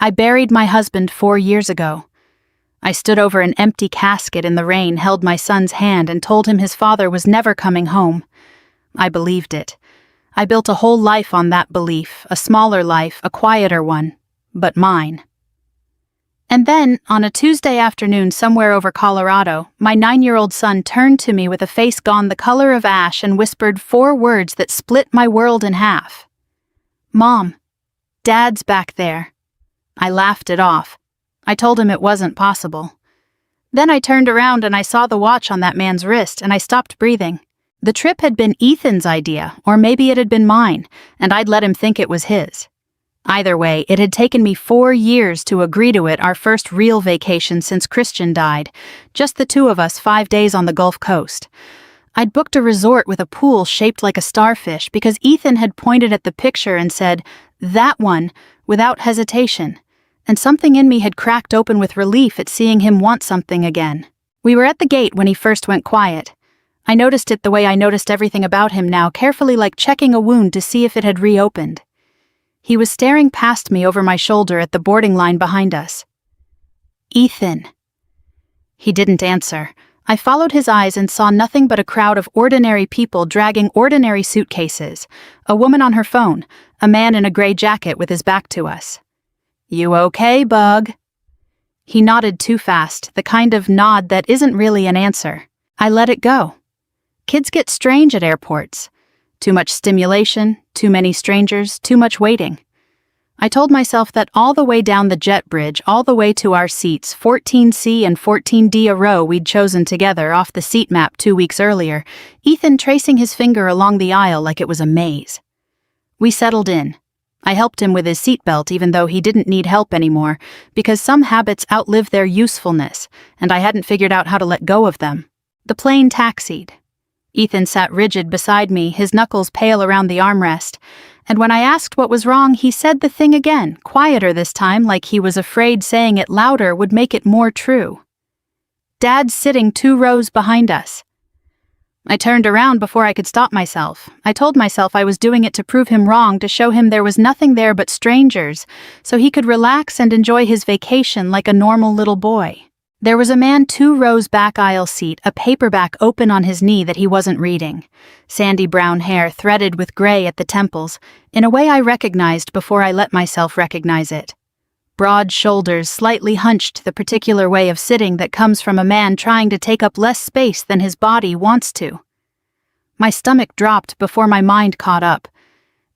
I buried my husband 4 years ago. I stood over an empty casket in the rain, held my son's hand, and told him his father was never coming home. I believed it. I built a whole life on that belief, a smaller life, a quieter one, but mine. And then, on a Tuesday afternoon somewhere over Colorado, my 9-year-old son turned to me with a face gone the color of ash and whispered 4 words that split my world in half. "Mom, Dad's back there." I laughed it off. I told him it wasn't possible. Then I turned around and I saw the watch on that man's wrist, and I stopped breathing. The trip had been Ethan's idea, or maybe it had been mine, and I'd let him think it was his. Either way, it had taken me 4 years to agree to it, our first real vacation since Christian died, just the 2 of us, 5 days on the Gulf Coast. I'd booked a resort with a pool shaped like a starfish because Ethan had pointed at the picture and said, "That one," without hesitation, and something in me had cracked open with relief at seeing him want something again. We were at the gate when he first went quiet. I noticed it the way I noticed everything about him now, carefully, like checking a wound to see if it had reopened. He was staring past me over my shoulder at the boarding line behind us. "Ethan." He didn't answer. I followed his eyes and saw nothing but a crowd of ordinary people dragging ordinary suitcases, a woman on her phone, a man in a gray jacket with his back to us. "You okay, bug?" He nodded too fast, the kind of nod that isn't really an answer. I let it go. Kids get strange at airports. Too much stimulation, too many strangers, too much waiting. I told myself that all the way down the jet bridge, all the way to our seats, 14C and 14D a row we'd chosen together off the seat map 2 weeks earlier, Ethan tracing his finger along the aisle like it was a maze. We settled in. I helped him with his seatbelt even though he didn't need help anymore, because some habits outlive their usefulness, and I hadn't figured out how to let go of them. The plane taxied. Ethan sat rigid beside me, his knuckles pale around the armrest, and when I asked what was wrong, he said the thing again, quieter this time, like he was afraid saying it louder would make it more true. "Dad's sitting 2 rows behind us." I turned around before I could stop myself. I told myself I was doing it to prove him wrong, to show him there was nothing there but strangers, so he could relax and enjoy his vacation like a normal little boy. There was a man 2 rows back aisle seat, a paperback open on his knee that he wasn't reading. Sandy brown hair threaded with gray at the temples, in a way I recognized before I let myself recognize it. Broad shoulders slightly hunched, the particular way of sitting that comes from a man trying to take up less space than his body wants to. My stomach dropped before my mind caught up,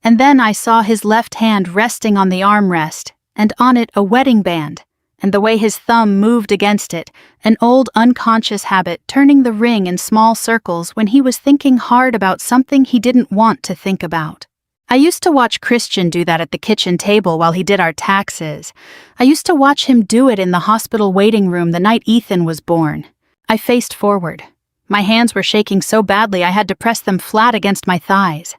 and then I saw his left hand resting on the armrest, and on it a wedding band. And the way his thumb moved against it, an old unconscious habit turning the ring in small circles when he was thinking hard about something he didn't want to think about. I used to watch Christian do that at the kitchen table while he did our taxes. I used to watch him do it in the hospital waiting room the night Ethan was born. I faced forward. My hands were shaking so badly I had to press them flat against my thighs.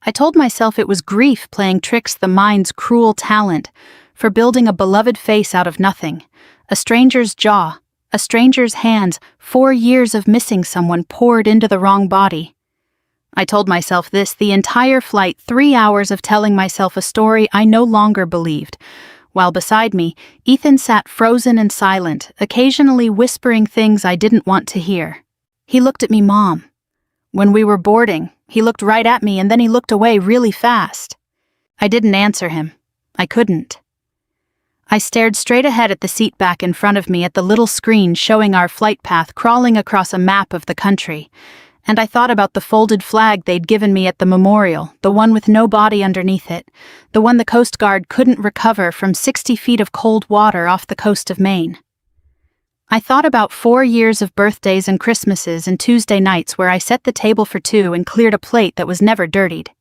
I told myself it was grief playing tricks, the mind's cruel talent, for building a beloved face out of nothing, a stranger's jaw, a stranger's hands, 4 years of missing someone poured into the wrong body. I told myself this the entire flight, 3 hours of telling myself a story I no longer believed, while beside me, Ethan sat frozen and silent, occasionally whispering things I didn't want to hear. He looked at me, Mom. When we were boarding, he looked right at me and then he looked away really fast. I didn't answer him. I couldn't. I stared straight ahead at the seat back in front of me, at the little screen showing our flight path crawling across a map of the country, and I thought about the folded flag they'd given me at the memorial, the one with no body underneath it, the one the Coast Guard couldn't recover from 60 feet of cold water off the coast of Maine. I thought about 4 years of birthdays and Christmases and Tuesday nights where I set the table for 2 and cleared a plate that was never dirtied.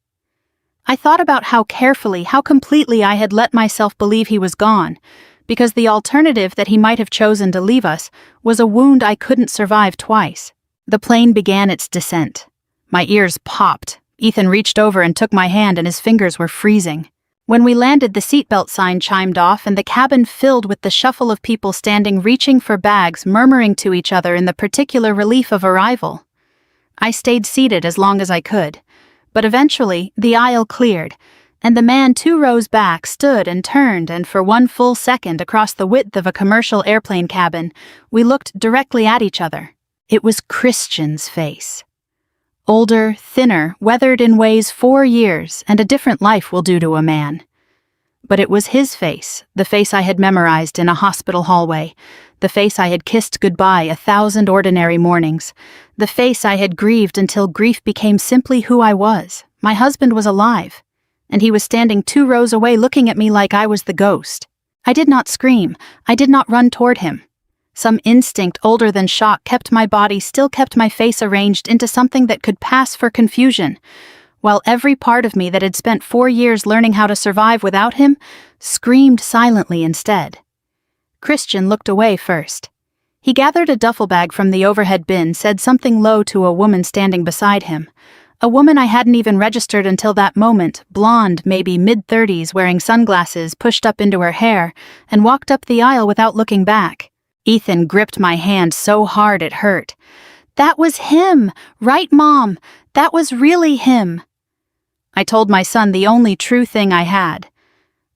I thought about how carefully, how completely I had let myself believe he was gone, because the alternative that he might have chosen to leave us was a wound I couldn't survive twice. The plane began its descent. My ears popped. Ethan reached over and took my hand, and his fingers were freezing. When we landed, the seatbelt sign chimed off, and the cabin filled with the shuffle of people standing, reaching for bags, murmuring to each other in the particular relief of arrival. I stayed seated as long as I could. But eventually, the aisle cleared, and the man 2 rows back stood and turned, and for one full second across the width of a commercial airplane cabin, we looked directly at each other. It was Christian's face. Older, thinner, weathered in ways 4 years, and a different life will do to a man. But it was his face, the face I had memorized in a hospital hallway, the face I had kissed goodbye 1,000 ordinary mornings, the face I had grieved until grief became simply who I was. My husband was alive, and he was standing 2 rows away looking at me like I was the ghost. I did not scream. I did not run toward him. Some instinct older than shock kept my body, still kept my face arranged into something that could pass for confusion, while every part of me that had spent 4 years learning how to survive without him screamed silently instead. Christian looked away first. He gathered a duffel bag from the overhead bin, said something low to a woman standing beside him. A woman I hadn't even registered until that moment, blonde, maybe mid-30s, wearing sunglasses pushed up into her hair, and walked up the aisle without looking back. Ethan gripped my hand so hard it hurt. That was him! Right, Mom! That was really him! I told my son the only true thing I had.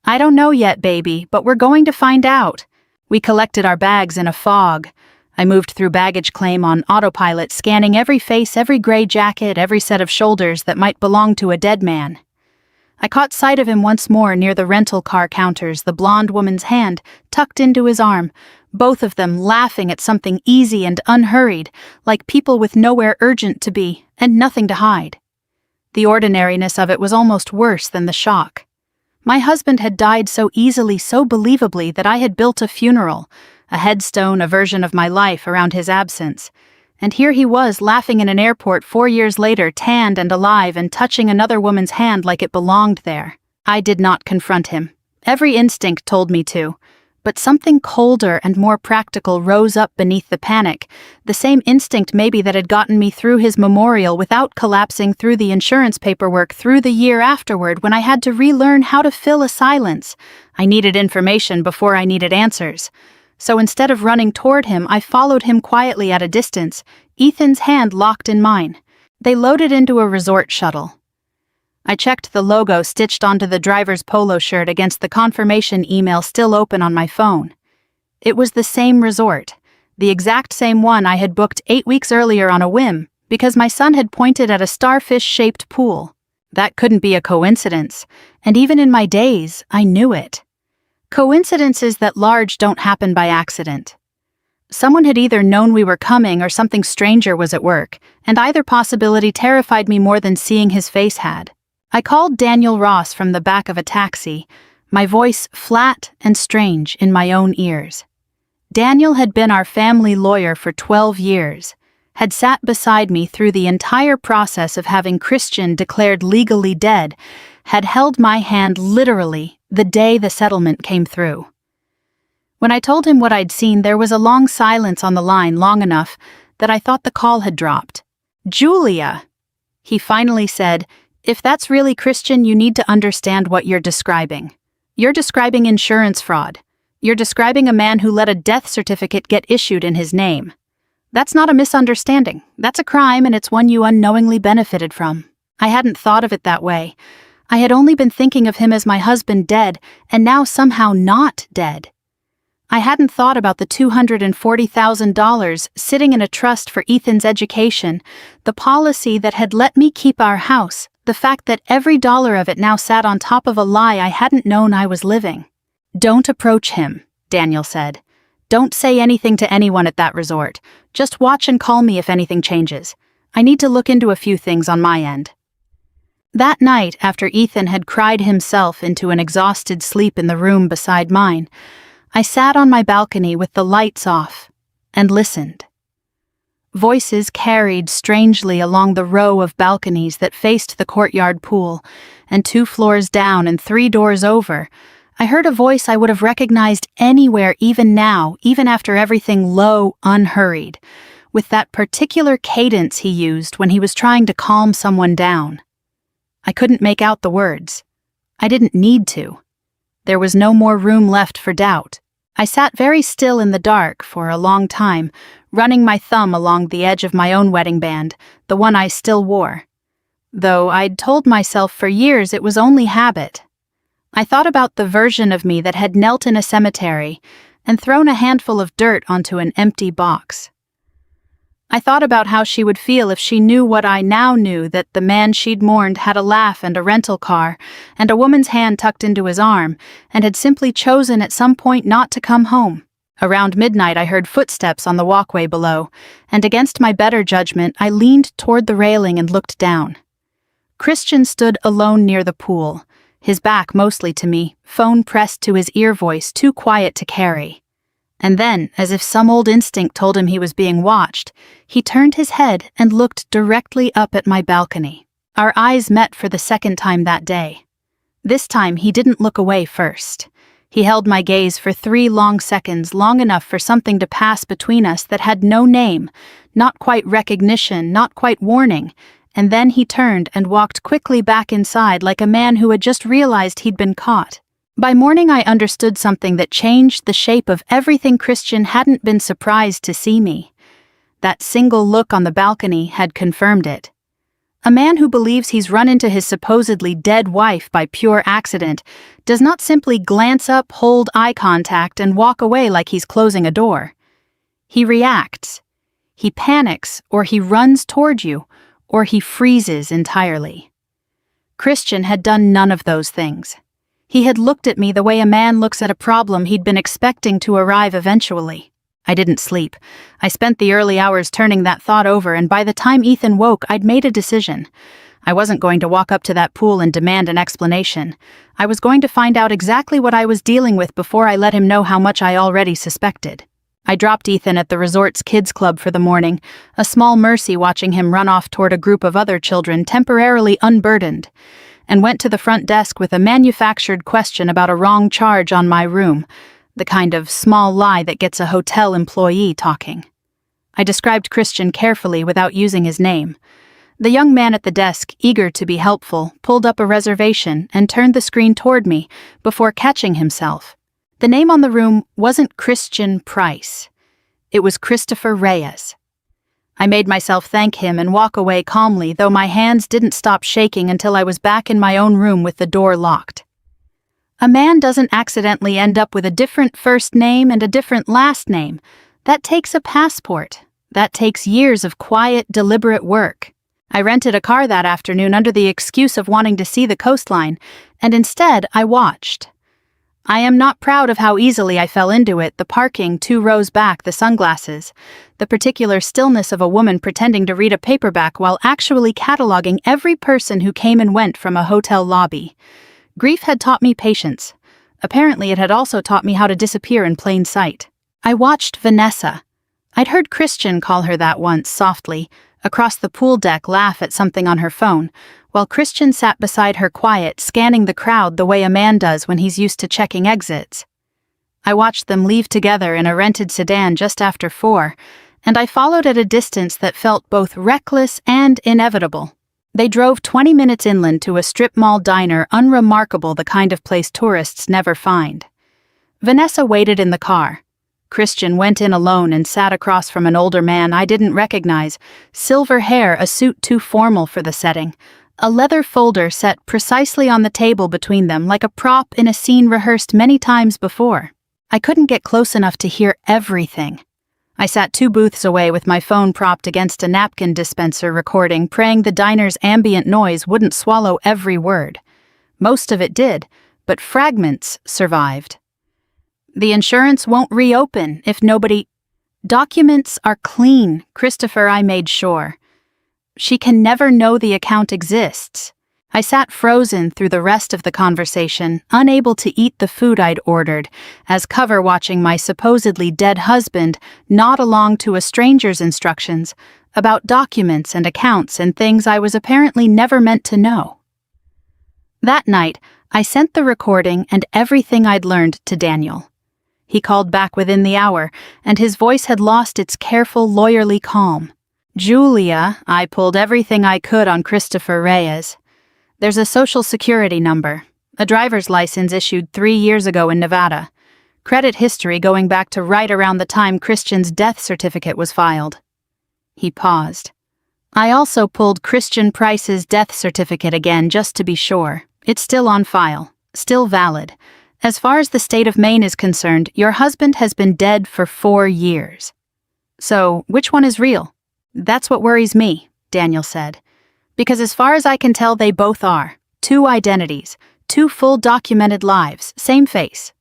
I don't know yet, baby, but we're going to find out. We collected our bags in a fog. I moved through baggage claim on autopilot, scanning every face, every gray jacket, every set of shoulders that might belong to a dead man. I caught sight of him once more near the rental car counters, the blonde woman's hand tucked into his arm, both of them laughing at something easy and unhurried, like people with nowhere urgent to be and nothing to hide. The ordinariness of it was almost worse than the shock. My husband had died so easily, so believably, that I had built a funeral, a headstone, a version of my life around his absence. And here he was, laughing in an airport 4 years later, tanned and alive, and touching another woman's hand like it belonged there. I did not confront him. Every instinct told me to. But something colder and more practical rose up beneath the panic, the same instinct maybe that had gotten me through his memorial without collapsing through the insurance paperwork, through the year afterward when I had to relearn how to fill a silence. I needed information before I needed answers. So instead of running toward him, I followed him quietly at a distance, Ethan's hand locked in mine. They loaded into a resort shuttle. I checked the logo stitched onto the driver's polo shirt against the confirmation email still open on my phone. It was the same resort, the exact same one I had booked 8 weeks earlier on a whim, because my son had pointed at a starfish-shaped pool. That couldn't be a coincidence, and even in my daze, I knew it. Coincidences that large don't happen by accident. Someone had either known we were coming or something stranger was at work, and either possibility terrified me more than seeing his face had. I called Daniel Ross from the back of a taxi, my voice flat and strange in my own ears. Daniel had been our family lawyer for 12 years, had sat beside me through the entire process of having Christian declared legally dead, had held my hand literally the day the settlement came through. When I told him what I'd seen, there was a long silence on the line, long enough that I thought the call had dropped. "Julia," he finally said, "if that's really Christian, you need to understand what you're describing. You're describing insurance fraud. You're describing a man who let a death certificate get issued in his name. That's not a misunderstanding. That's a crime, and it's one you unknowingly benefited from." I hadn't thought of it that way. I had only been thinking of him as my husband dead, and now somehow not dead. I hadn't thought about the $240,000 sitting in a trust for Ethan's education, the policy that had let me keep our house, the fact that every dollar of it now sat on top of a lie I hadn't known I was living. "Don't approach him," Daniel said. "Don't say anything to anyone at that resort. Just watch and call me if anything changes. I need to look into a few things on my end." That night, after Ethan had cried himself into an exhausted sleep in the room beside mine, I sat on my balcony with the lights off and listened. Voices carried strangely along the row of balconies that faced the courtyard pool, and 2 floors down and 3 doors over, I heard a voice I would have recognized anywhere even now, even after everything low, unhurried, with that particular cadence he used when he was trying to calm someone down. I couldn't make out the words. I didn't need to. There was no more room left for doubt. I sat very still in the dark for a long time, running my thumb along the edge of my own wedding band, the one I still wore. Though I'd told myself for years it was only habit, I thought about the version of me that had knelt in a cemetery and thrown a handful of dirt onto an empty box. I thought about how she would feel if she knew what I now knew, that the man she'd mourned had a laugh and a rental car and a woman's hand tucked into his arm and had simply chosen at some point not to come home. Around midnight I heard footsteps on the walkway below, and against my better judgment I leaned toward the railing and looked down. Christian stood alone near the pool, his back mostly to me, phone pressed to his ear, voice too quiet to carry. And then, as if some old instinct told him he was being watched, he turned his head and looked directly up at my balcony. Our eyes met for the second time that day. This time he didn't look away first. He held my gaze for 3 long seconds, long enough for something to pass between us that had no name, not quite recognition, not quite warning, and then he turned and walked quickly back inside like a man who had just realized he'd been caught. By morning I understood something that changed the shape of everything. Christian hadn't been surprised to see me. That single look on the balcony had confirmed it. A man who believes he's run into his supposedly dead wife by pure accident does not simply glance up, hold eye contact, and walk away like he's closing a door. He reacts. He panics, or he runs toward you, or he freezes entirely. Christian had done none of those things. He had looked at me the way a man looks at a problem he'd been expecting to arrive eventually. I didn't sleep. I spent the early hours turning that thought over, and by the time Ethan woke, I'd made a decision. I wasn't going to walk up to that pool and demand an explanation. I was going to find out exactly what I was dealing with before I let him know how much I already suspected. I dropped Ethan at the resort's kids club for the morning, a small mercy watching him run off toward a group of other children temporarily unburdened, and went to the front desk with a manufactured question about a wrong charge on my room, the kind of small lie that gets a hotel employee talking. I described Christian carefully without using his name. The young man at the desk, eager to be helpful, pulled up a reservation and turned the screen toward me before catching himself. The name on the room wasn't Christian Price. It was Christopher Reyes. I made myself thank him and walk away calmly, though my hands didn't stop shaking until I was back in my own room with the door locked. A man doesn't accidentally end up with a different first name and a different last name. That takes a passport. That takes years of quiet, deliberate work. I rented a car that afternoon under the excuse of wanting to see the coastline, and instead I watched. I am not proud of how easily I fell into it, the parking 2 rows back, the sunglasses, the particular stillness of a woman pretending to read a paperback while actually cataloging every person who came and went from a hotel lobby. Grief had taught me patience. Apparently it had also taught me how to disappear in plain sight. I watched Vanessa. I'd heard Christian call her that once, softly, across the pool deck, laugh at something on her phone, while Christian sat beside her quiet, scanning the crowd the way a man does when he's used to checking exits. I watched them leave together in a rented sedan just after 4, and I followed at a distance that felt both reckless and inevitable. They drove 20 minutes inland to a strip mall diner, unremarkable, the kind of place tourists never find. Vanessa waited in the car. Christian went in alone and sat across from an older man I didn't recognize, silver hair, a suit too formal for the setting, a leather folder set precisely on the table between them like a prop in a scene rehearsed many times before. I couldn't get close enough to hear everything. I sat 2 booths away with my phone propped against a napkin dispenser recording, praying the diner's ambient noise wouldn't swallow every word. Most of it did, but fragments survived. The insurance won't reopen if nobody... Documents are clean, Christopher, I made sure. She can never know the account exists. I sat frozen through the rest of the conversation, unable to eat the food I'd ordered, as cover watching my supposedly dead husband nod along to a stranger's instructions about documents and accounts and things I was apparently never meant to know. That night, I sent the recording and everything I'd learned to Daniel. He called back within the hour, and his voice had lost its careful, lawyerly calm. Julia, I pulled everything I could on Christopher Reyes. There's a social security number, a driver's license issued 3 years ago in Nevada, credit history going back to right around the time Christian's death certificate was filed. He paused. I also pulled Christian Price's death certificate again just to be sure. It's still on file. Still valid. As far as the state of Maine is concerned, your husband has been dead for 4 years. So, which one is real? That's what worries me, Daniel said. Because as far as I can tell, they both are. 2 identities, 2 full documented lives, same face.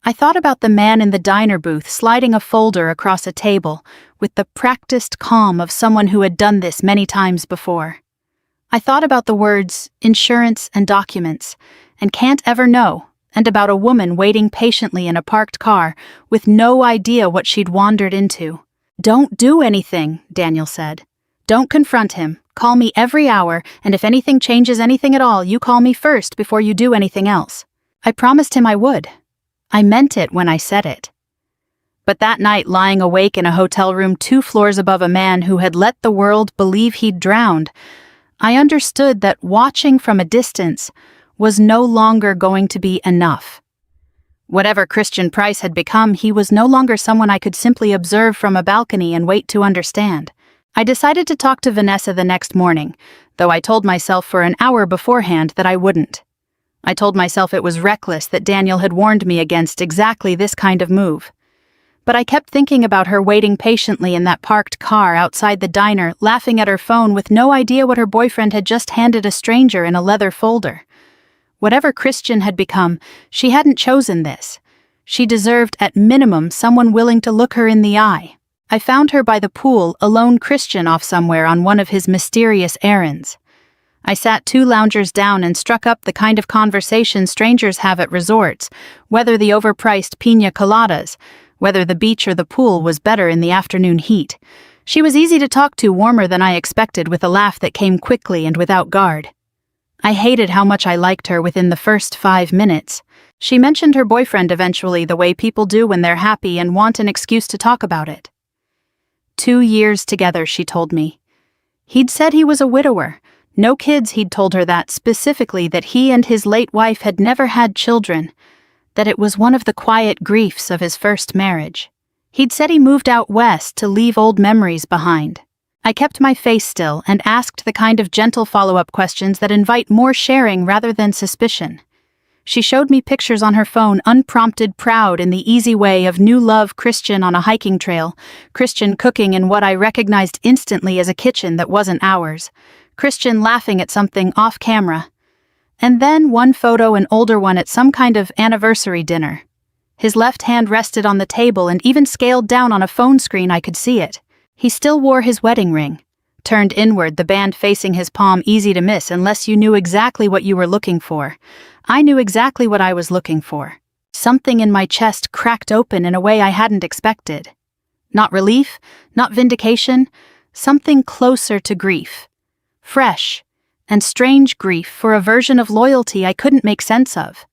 I thought about the man in the diner booth sliding a folder across a table with the practiced calm of someone who had done this many times before. I thought about the words insurance and documents and can't ever know, and about a woman waiting patiently in a parked car with no idea what she'd wandered into. Don't do anything, Daniel said. Don't confront him. Call me every hour, and if anything changes anything at all, you call me first before you do anything else. I promised him I would. I meant it when I said it. But that night, lying awake in a hotel room 2 floors above a man who had let the world believe he'd drowned, I understood that watching from a distance was no longer going to be enough. Whatever Christian Price had become, he was no longer someone I could simply observe from a balcony and wait to understand. I decided to talk to Vanessa the next morning, though I told myself for an hour beforehand that I wouldn't. I told myself it was reckless that Daniel had warned me against exactly this kind of move. But I kept thinking about her waiting patiently in that parked car outside the diner, laughing at her phone with no idea what her boyfriend had just handed a stranger in a leather folder. Whatever Christian had become, she hadn't chosen this. She deserved, at minimum, someone willing to look her in the eye. I found her by the pool, a lone Christian off somewhere on one of his mysterious errands. I sat 2 loungers down and struck up the kind of conversation strangers have at resorts, whether the overpriced piña coladas, whether the beach or the pool was better in the afternoon heat. She was easy to talk to, warmer than I expected, with a laugh that came quickly and without guard. I hated how much I liked her within the first 5 minutes. She mentioned her boyfriend eventually, the way people do when they're happy and want an excuse to talk about it. 2 years together, she told me. He'd said he was a widower. No kids, he'd told her that, specifically that he and his late wife had never had children, that it was one of the quiet griefs of his first marriage. He'd said he moved out west to leave old memories behind. I kept my face still and asked the kind of gentle follow-up questions that invite more sharing rather than suspicion. She showed me pictures on her phone, unprompted, proud in the easy way of new love Christian on a hiking trail, Christian cooking in what I recognized instantly as a kitchen that wasn't ours, Christian laughing at something off camera, and then one photo, an older one, at some kind of anniversary dinner. His left hand rested on the table and even scaled down on a phone screen I could see it. He still wore his wedding ring, turned inward, the band facing his palm, easy to miss unless you knew exactly what you were looking for. I knew exactly what I was looking for. Something in my chest cracked open in a way I hadn't expected. Not relief, not vindication, something closer to grief. Fresh and strange grief for a version of loyalty I couldn't make sense of.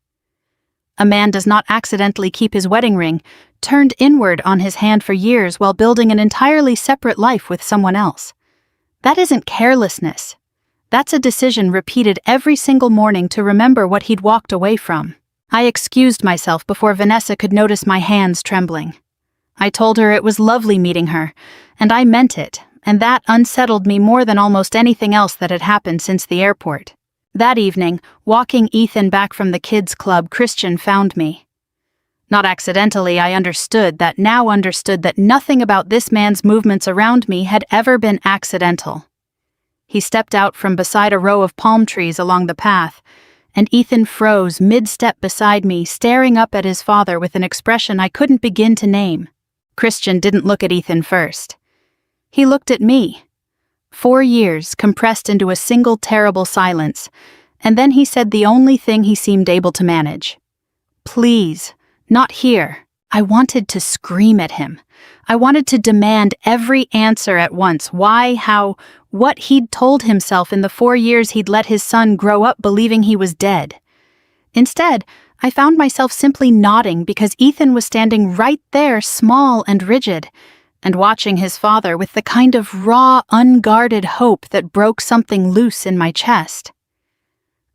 A man does not accidentally keep his wedding ring turned inward on his hand for years while building an entirely separate life with someone else. That isn't carelessness. That's a decision repeated every single morning to remember what he'd walked away from. I excused myself before Vanessa could notice my hands trembling. I told her it was lovely meeting her, and I meant it, and that unsettled me more than almost anything else that had happened since the airport. That evening, walking Ethan back from the kids' club, Christian found me. Not accidentally, I understood that nothing about this man's movements around me had ever been accidental. He stepped out from beside a row of palm trees along the path, and Ethan froze mid-step beside me, staring up at his father with an expression I couldn't begin to name. Christian didn't look at Ethan first. He looked at me. 4 years compressed into a single terrible silence, and then he said the only thing he seemed able to manage. "Please, not here." I wanted to scream at him. I wanted to demand every answer at once. Why, how, what he'd told himself in the 4 years he'd let his son grow up believing he was dead. Instead, I found myself simply nodding because Ethan was standing right there, small and rigid, and watching his father with the kind of raw, unguarded hope that broke something loose in my chest.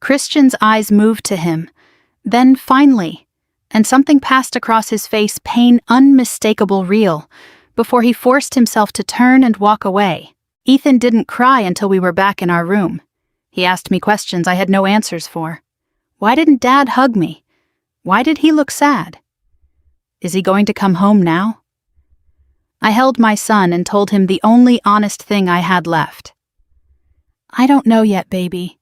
Christian's eyes moved to him, then finally, and something passed across his face, pain unmistakable, real, before he forced himself to turn and walk away. Ethan didn't cry until we were back in our room. He asked me questions I had no answers for. Why didn't Dad hug me? Why did he look sad? Is he going to come home now? I held my son and told him the only honest thing I had left. I don't know yet, baby,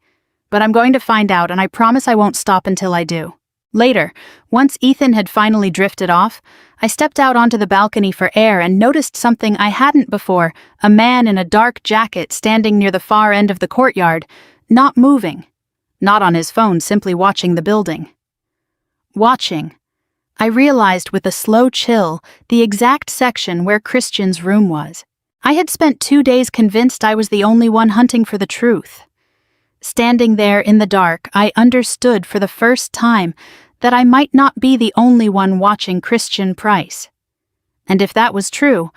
but I'm going to find out, and I promise I won't stop until I do. Later, once Ethan had finally drifted off, I stepped out onto the balcony for air and noticed something I hadn't before: a man in a dark jacket standing near the far end of the courtyard, not moving, not on his phone, simply watching the building. Watching. I realized with a slow chill the exact section where Christian's room was. I had spent 2 days convinced I was the only one hunting for the truth. Standing there in the dark, I understood for the first time that I might not be the only one watching Christian Price. And if that was true,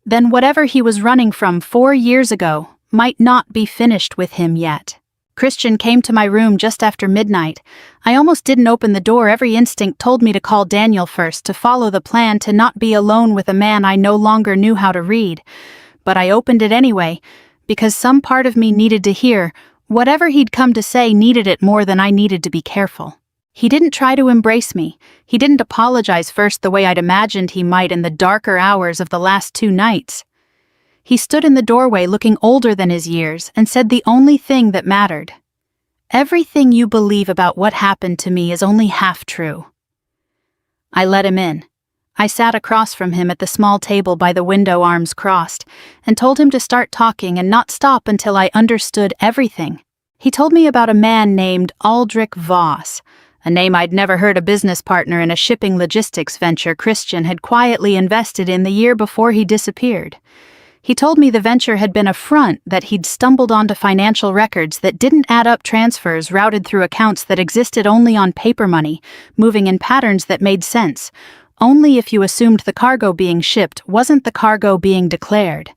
then whatever he was running from 4 years ago might not be finished with him yet. Christian came to my room just after midnight. I almost didn't open the door. Every instinct told me to call Daniel first, to follow the plan, to not be alone with a man I no longer knew how to read. But I opened it anyway, because some part of me needed to hear whatever he'd come to say, needed it more than I needed to be careful. He didn't try to embrace me. He didn't apologize first the way I'd imagined he might in the darker hours of the last 2 nights. He stood in the doorway looking older than his years and said the only thing that mattered. Everything you believe about what happened to me is only half true. I let him in. I sat across from him at the small table by the window, arms crossed, and told him to start talking and not stop until I understood everything. He told me about a man named Aldrich Voss, a name I'd never heard, a business partner in a shipping logistics venture Christian had quietly invested in the year before he disappeared. He told me the venture had been a front, that he'd stumbled onto financial records that didn't add up, transfers routed through accounts that existed only on paper money, moving in patterns that made sense, only if you assumed the cargo being shipped wasn't the cargo being declared.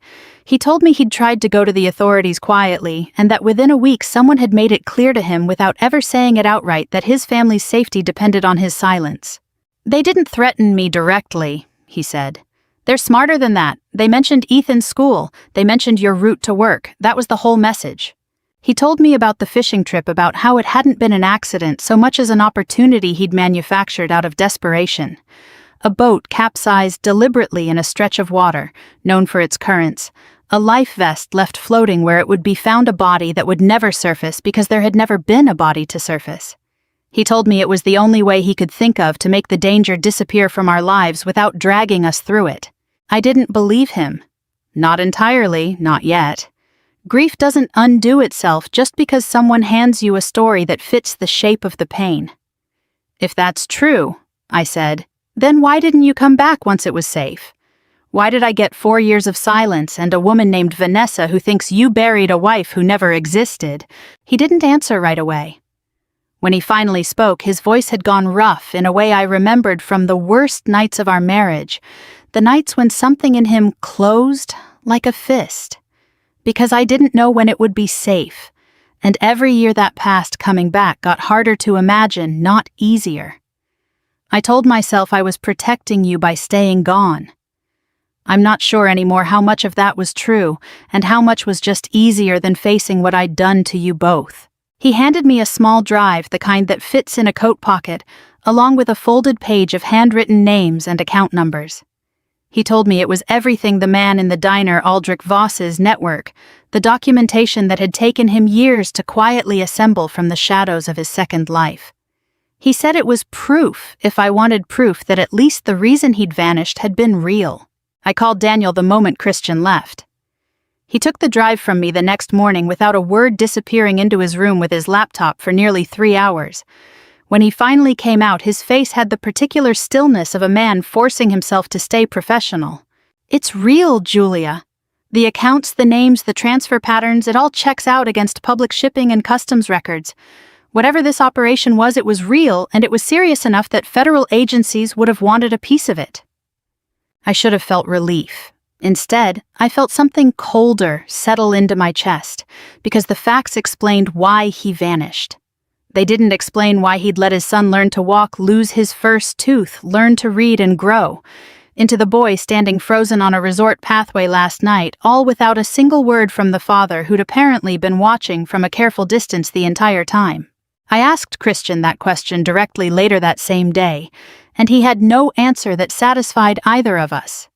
He told me he'd tried to go to the authorities quietly, and that within a week someone had made it clear to him without ever saying it outright that his family's safety depended on his silence. They didn't threaten me directly, he said. They're smarter than that. They mentioned Ethan's school. They mentioned your route to work. That was the whole message. He told me about the fishing trip, about how it hadn't been an accident so much as an opportunity he'd manufactured out of desperation. A boat capsized deliberately in a stretch of water, known for its currents. A life vest left floating where it would be found a body that would never surface because there had never been a body to surface. He told me it was the only way he could think of to make the danger disappear from our lives without dragging us through it. I didn't believe him. Not entirely, not yet. Grief doesn't undo itself just because someone hands you a story that fits the shape of the pain. If that's true, I said, then why didn't you come back once it was safe? Why did I get 4 years of silence and a woman named Vanessa who thinks you buried a wife who never existed? He didn't answer right away. When he finally spoke, his voice had gone rough in a way I remembered from the worst nights of our marriage, the nights when something in him closed like a fist. Because I didn't know when it would be safe, and every year that passed coming back got harder to imagine, not easier. I told myself I was protecting you by staying gone. I'm not sure anymore how much of that was true, and how much was just easier than facing what I'd done to you both. He handed me a small drive, the kind that fits in a coat pocket, along with a folded page of handwritten names and account numbers. He told me it was everything the man in the diner, Aldrich Voss's network, the documentation that had taken him years to quietly assemble from the shadows of his second life. He said it was proof, if I wanted proof, that at least the reason he'd vanished had been real. I called Daniel the moment Christian left. He took the drive from me the next morning without a word, disappearing into his room with his laptop for nearly 3 hours. When he finally came out, his face had the particular stillness of a man forcing himself to stay professional. It's real, Julia. The accounts, the names, the transfer patterns, it all checks out against public shipping and customs records. Whatever this operation was, it was real, and it was serious enough that federal agencies would have wanted a piece of it. I should have felt relief. Instead, I felt something colder settle into my chest, because the facts explained why he vanished. They didn't explain why he'd let his son learn to walk, lose his first tooth, learn to read and grow, into the boy standing frozen on a resort pathway last night, all without a single word from the father who'd apparently been watching from a careful distance the entire time. I asked Christian that question directly later that same day, and he had no answer that satisfied either of us.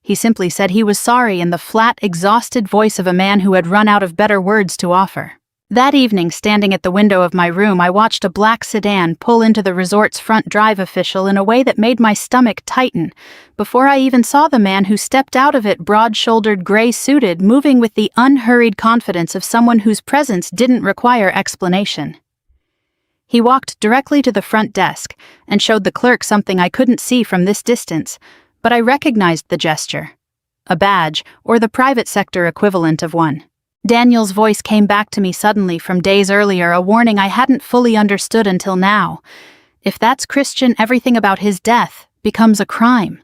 He simply said he was sorry in the flat, exhausted voice of a man who had run out of better words to offer. That evening, standing at the window of my room, I watched a black sedan pull into the resort's front drive official in a way that made my stomach tighten, before I even saw the man who stepped out of it, broad-shouldered, gray-suited, moving with the unhurried confidence of someone whose presence didn't require explanation. He walked directly to the front desk and showed the clerk something I couldn't see from this distance, but I recognized the gesture. A badge, or the private sector equivalent of one. Daniel's voice came back to me suddenly from days earlier, a warning I hadn't fully understood until now. If that's Christian, everything about his death becomes a crime.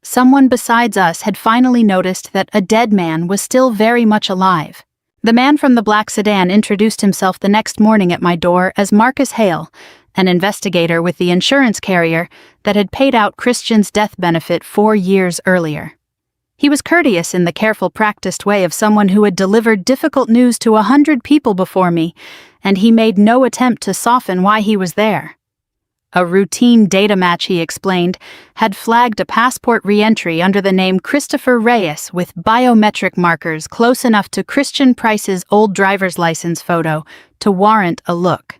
Someone besides us had finally noticed that a dead man was still very much alive. The man from the black sedan introduced himself the next morning at my door as Marcus Hale, an investigator with the insurance carrier that had paid out Christian's death benefit 4 years earlier. He was courteous in the careful, practiced way of someone who had delivered difficult news to 100 people before me, and he made no attempt to soften why he was there. A routine data match, he explained, had flagged a passport re-entry under the name Christopher Reyes with biometric markers close enough to Christian Price's old driver's license photo to warrant a look.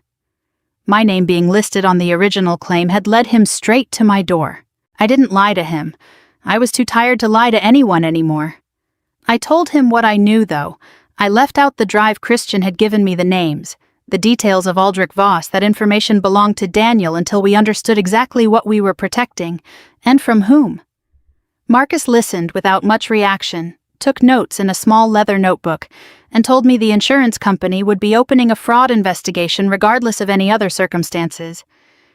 My name being listed on the original claim had led him straight to my door. I didn't lie to him. I was too tired to lie to anyone anymore. I told him what I knew, though. I left out the drive Christian had given me the names, the details of Aldrich Voss. That information belonged to Daniel until we understood exactly what we were protecting, and from whom. Marcus listened without much reaction, took notes in a small leather notebook, and told me the insurance company would be opening a fraud investigation regardless of any other circumstances.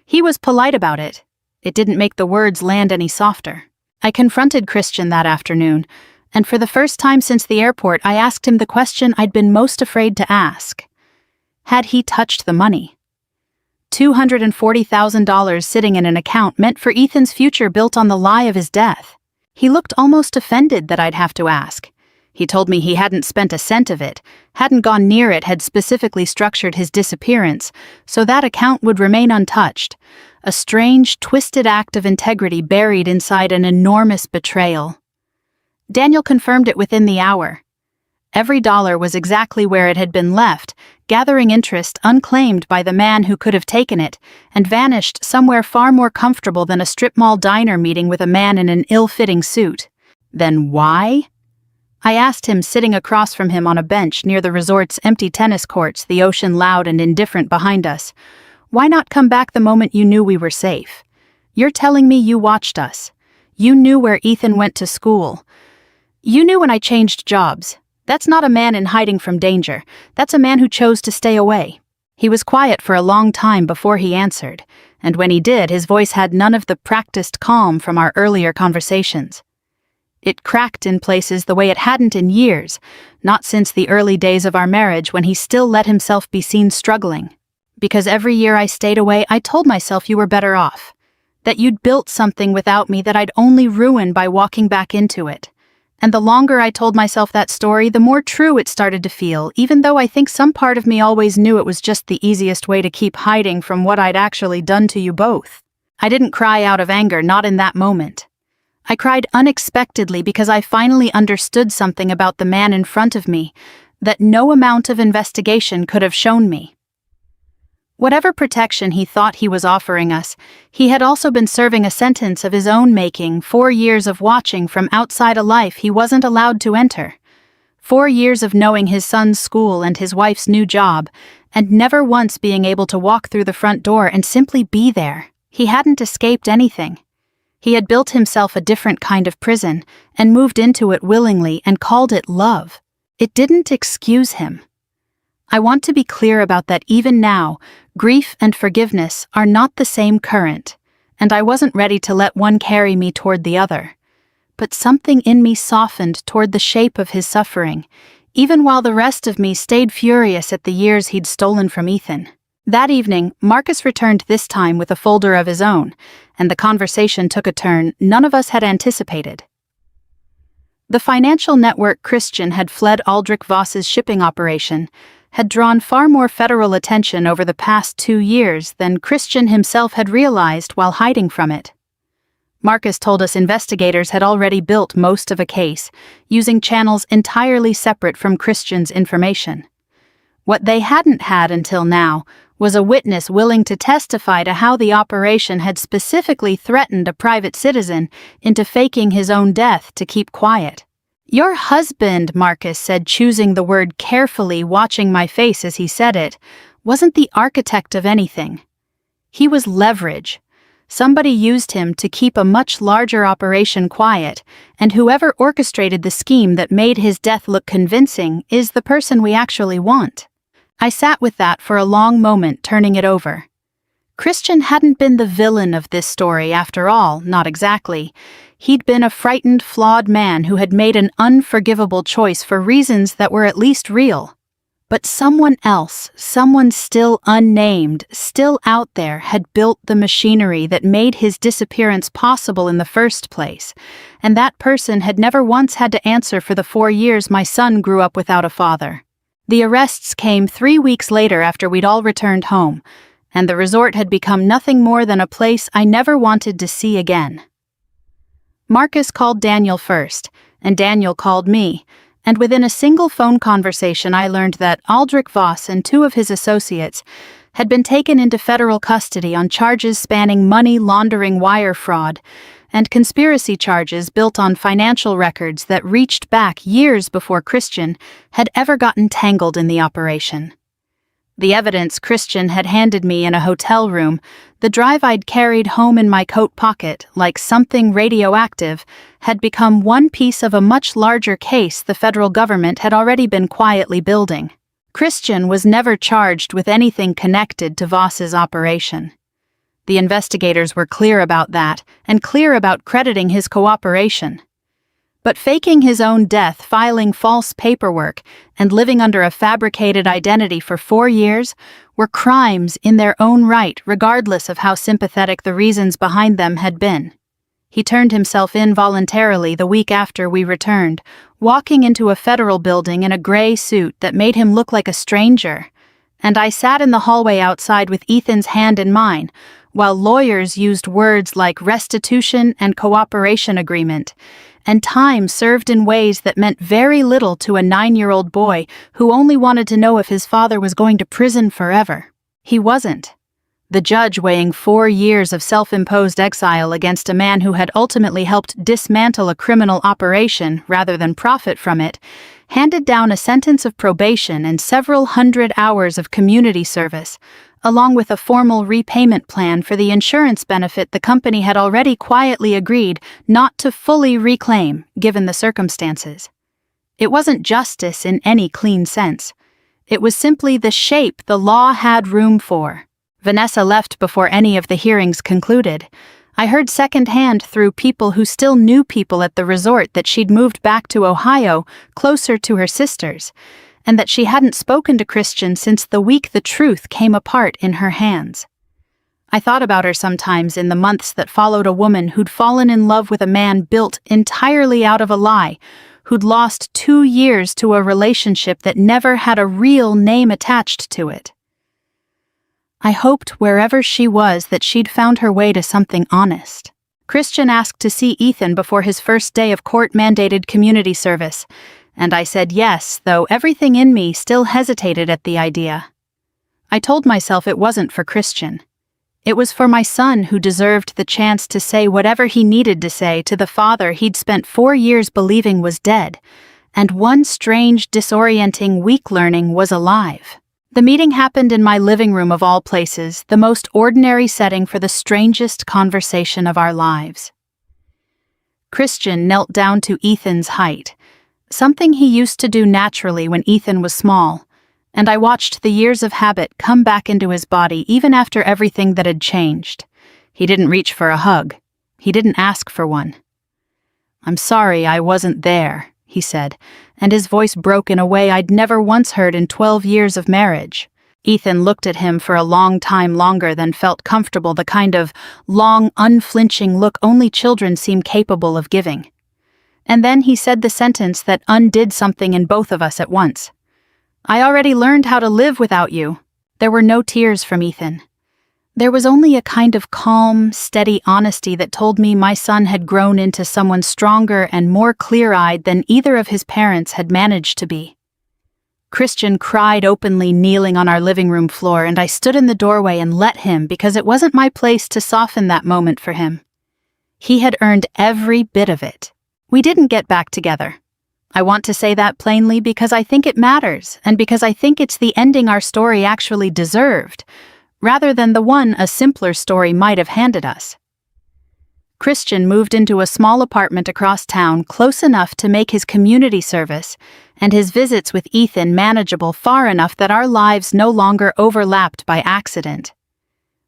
He was polite about it. It didn't make the words land any softer. I confronted Christian that afternoon, and for the first time since the airport, I asked him the question I'd been most afraid to ask. Had he touched the money? $240,000 sitting in an account meant for Ethan's future, built on the lie of his death. He looked almost offended that I'd have to ask. He told me he hadn't spent a cent of it, hadn't gone near it, had specifically structured his disappearance so that account would remain untouched. A strange, twisted act of integrity buried inside an enormous betrayal. Daniel confirmed it within the hour. Every dollar was exactly where it had been left, gathering interest unclaimed by the man who could have taken it, and vanished somewhere far more comfortable than a strip mall diner meeting with a man in an ill-fitting suit. Then why? I asked him, sitting across from him on a bench near the resort's empty tennis courts, the ocean loud and indifferent behind us. Why not come back the moment you knew we were safe? You're telling me you watched us. You knew where Ethan went to school. You knew when I changed jobs. That's not a man in hiding from danger. That's a man who chose to stay away. He was quiet for a long time before he answered, and when he did, his voice had none of the practiced calm from our earlier conversations. It cracked in places the way it hadn't in years, not since the early days of our marriage, when he still let himself be seen struggling. Because every year I stayed away, I told myself you were better off. That you'd built something without me that I'd only ruin by walking back into it. And the longer I told myself that story, the more true it started to feel, even though I think some part of me always knew it was just the easiest way to keep hiding from what I'd actually done to you both. I didn't cry out of anger, not in that moment. I cried unexpectedly because I finally understood something about the man in front of me that no amount of investigation could have shown me. Whatever protection he thought he was offering us, he had also been serving a sentence of his own making, 4 years of watching from outside a life he wasn't allowed to enter. 4 years of knowing his son's school and his wife's new job, and never once being able to walk through the front door and simply be there. He hadn't escaped anything. He had built himself a different kind of prison, and moved into it willingly and called it love. It didn't excuse him. I want to be clear about that even now. Grief and forgiveness are not the same current, and I wasn't ready to let one carry me toward the other. But something in me softened toward the shape of his suffering, even while the rest of me stayed furious at the years he'd stolen from Ethan. That evening, Marcus returned, this time with a folder of his own, and the conversation took a turn none of us had anticipated. The financial network Christian had fled Aldrich Voss's shipping operation had drawn far more federal attention over the past 2 years than Christian himself had realized while hiding from it. Marcus told us investigators had already built most of a case, using channels entirely separate from Christian's information. What they hadn't had until now was a witness willing to testify to how the operation had specifically threatened a private citizen into faking his own death to keep quiet. "Your husband," Marcus said, choosing the word carefully, watching my face as he said it, "wasn't the architect of anything. He was leverage. Somebody used him to keep a much larger operation quiet, and whoever orchestrated the scheme that made his death look convincing is the person we actually want." I sat with that for a long moment, turning it over. Christian hadn't been the villain of this story after all, not exactly. He'd been a frightened, flawed man who had made an unforgivable choice for reasons that were at least real. But someone else, someone still unnamed, still out there, had built the machinery that made his disappearance possible in the first place, and that person had never once had to answer for the 4 years my son grew up without a father. The arrests came 3 weeks later after we'd all returned home, and the resort had become nothing more than a place I never wanted to see again. Marcus called Daniel first, and Daniel called me, and within a single phone conversation I learned that Aldrich Voss and 2 of his associates had been taken into federal custody on charges spanning money laundering, wire fraud, and conspiracy charges built on financial records that reached back years before Christian had ever gotten tangled in the operation. The evidence Christian had handed me in a hotel room, the drive I'd carried home in my coat pocket like something radioactive, had become one piece of a much larger case the federal government had already been quietly building. Christian was never charged with anything connected to Voss's operation. The investigators were clear about that, and clear about crediting his cooperation. But faking his own death, filing false paperwork, and living under a fabricated identity for 4 years were crimes in their own right, regardless of how sympathetic the reasons behind them had been. He turned himself in voluntarily the week after we returned, walking into a federal building in a gray suit that made him look like a stranger, and I sat in the hallway outside with Ethan's hand in mine, while lawyers used words like restitution and cooperation agreement, and time served in ways that meant very little to a 9-year-old boy who only wanted to know if his father was going to prison forever. He wasn't. The judge, weighing 4 years of self-imposed exile against a man who had ultimately helped dismantle a criminal operation rather than profit from it, handed down a sentence of probation and several hundred hours of community service, along with a formal repayment plan for the insurance benefit the company had already quietly agreed not to fully reclaim, given the circumstances. It wasn't justice in any clean sense. It was simply the shape the law had room for. Vanessa left before any of the hearings concluded. I heard secondhand through people who still knew people at the resort that she'd moved back to Ohio, closer to her sisters, and that she hadn't spoken to Christian since the week the truth came apart in her hands. I thought about her sometimes in the months that followed a woman who'd fallen in love with a man built entirely out of a lie, who'd lost 2 years to a relationship that never had a real name attached to it. I hoped wherever she was that she'd found her way to something honest. Christian asked to see Ethan before his first day of court-mandated community service, and I said yes, though everything in me still hesitated at the idea. I told myself it wasn't for Christian. It was for my son, who deserved the chance to say whatever he needed to say to the father he'd spent 4 years believing was dead, and one strange, disorienting week learning was alive. The meeting happened in my living room of all places, the most ordinary setting for the strangest conversation of our lives. Christian knelt down to Ethan's height, something he used to do naturally when Ethan was small, and I watched the years of habit come back into his body even after everything that had changed. He didn't reach for a hug. He didn't ask for one. "I'm sorry I wasn't there," he said, and his voice broke in a way I'd never once heard in 12 years of marriage. Ethan looked at him for a long time longer than felt comfortable, the kind of long, unflinching look only children seem capable of giving. And then he said the sentence that undid something in both of us at once. I already learned how to live without you." There were no tears from Ethan. There was only a kind of calm, steady honesty that told me my son had grown into someone stronger and more clear-eyed than either of his parents had managed to be. Christian cried openly, kneeling on our living room floor, and I stood in the doorway and let him, because it wasn't my place to soften that moment for him. He had earned every bit of it. We didn't get back together. I want to say that plainly because I think it matters, and because I think it's the ending our story actually deserved, rather than the one a simpler story might have handed us. Christian moved into a small apartment across town, close enough to make his community service and his visits with Ethan manageable far enough that our lives no longer overlapped by accident.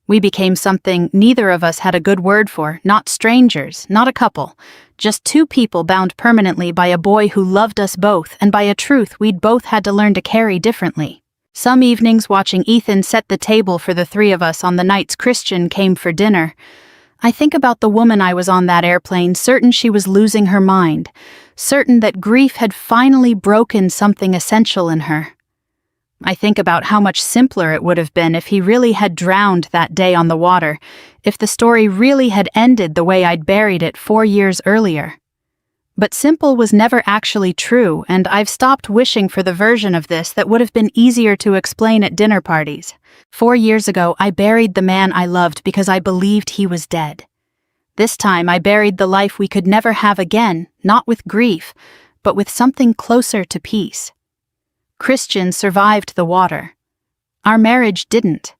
We became something neither of us had a good word for, not strangers, not a couple, just two people bound permanently by a boy who loved us both and by a truth we'd both had to learn to carry differently. Some evenings, watching Ethan set the table for the three of us on the nights Christian came for dinner, I think about the woman I was on that airplane, certain she was losing her mind, certain that grief had finally broken something essential in her. I think about how much simpler it would have been if he really had drowned that day on the water, if the story really had ended the way I'd buried it 4 years earlier. But simple was never actually true, and I've stopped wishing for the version of this that would have been easier to explain at dinner parties. 4 years ago, I buried the man I loved because I believed he was dead. This time, I buried the life we could never have again, not with grief, but with something closer to peace. Christian survived the water. Our marriage didn't.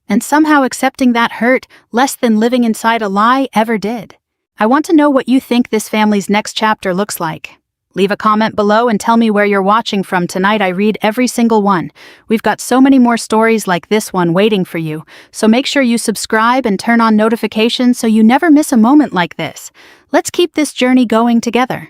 And somehow accepting that hurt less than living inside a lie ever did. I want to know what you think this family's next chapter looks like. Leave a comment below and tell me where you're watching from tonight. I read every single one. We've got so many more stories like this one waiting for you, so make sure you subscribe and turn on notifications so you never miss a moment like this. Let's keep this journey going together.